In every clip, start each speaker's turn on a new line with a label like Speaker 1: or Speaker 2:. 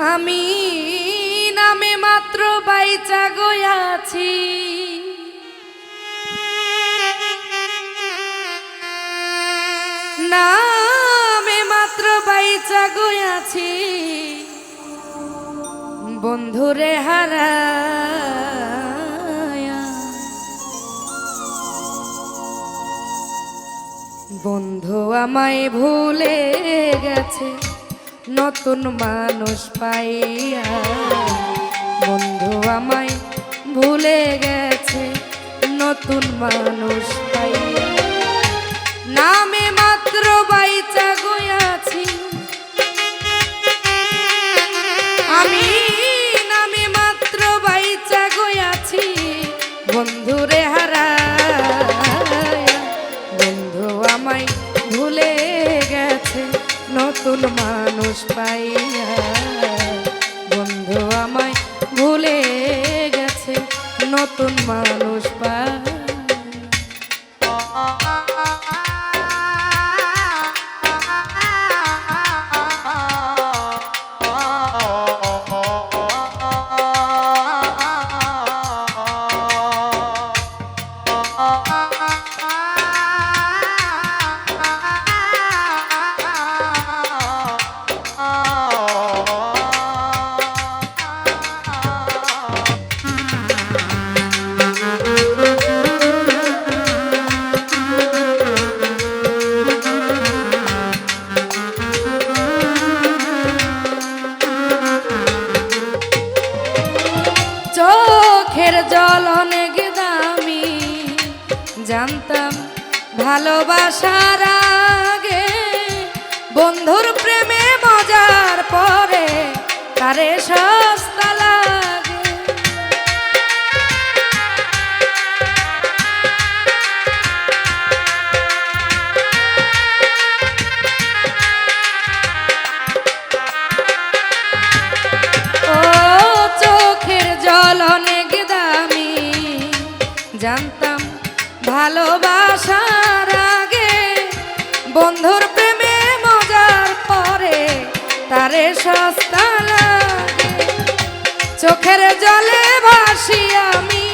Speaker 1: আমি নামে মাত্র বাইচা গয়াছি, নামে মাত্র বাইচা গয়াছি, বন্ধুরে হারায়া। বন্ধু আমায় ভুলে গেছে নতুন মানুষ পাইয়া, বন্ধু আমায় ভুলে গেছে নতুন মানুষ পাইয়া। নামে মাত্র বাইচা গয়াছি, আমি নামে মাত্র বাইচা গয়াছি, বন্ধুরে হারায়া। বন্ধু আমায় ভুলে গেছে নতুন মানুষ পাইয়া, বন্ধু আমায় ভুলে গেছে নতুন মানুষ পাইয়া। চোখের জল অনেক দামি, জানতাম ভালোবাসার আগে, বন্ধুর প্রেমে মজার পরে তারে সস্তা লাগে। ও চোখের জল অনেক দামি, জানতাম ভালোবাসার আগে, বন্ধুর প্রেমে মজার পরে তারে সস্তা লাগে। চোখের জলে ভাসি আমি,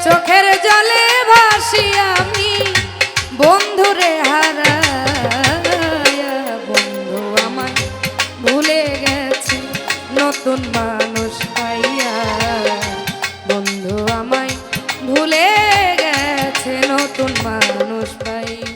Speaker 1: চোখের জলে ভাসি আমি, বন্ধুরে হারায়া। বন্ধু আমায় ভুলে গেছে নতুন মানুষ পাইয়া, বন্ধু আমায় ভুলে গেছে নতুন মানুষ পাইয়া।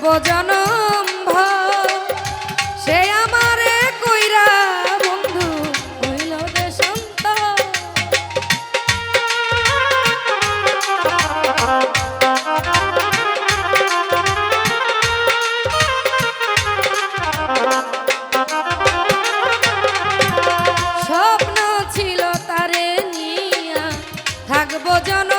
Speaker 1: থাকবো জনম ভর সে আমারে কইরা বন্ধু হইল দেশান্তর। স্বপ্ন ছিল তারে নিয়া থাকবো জন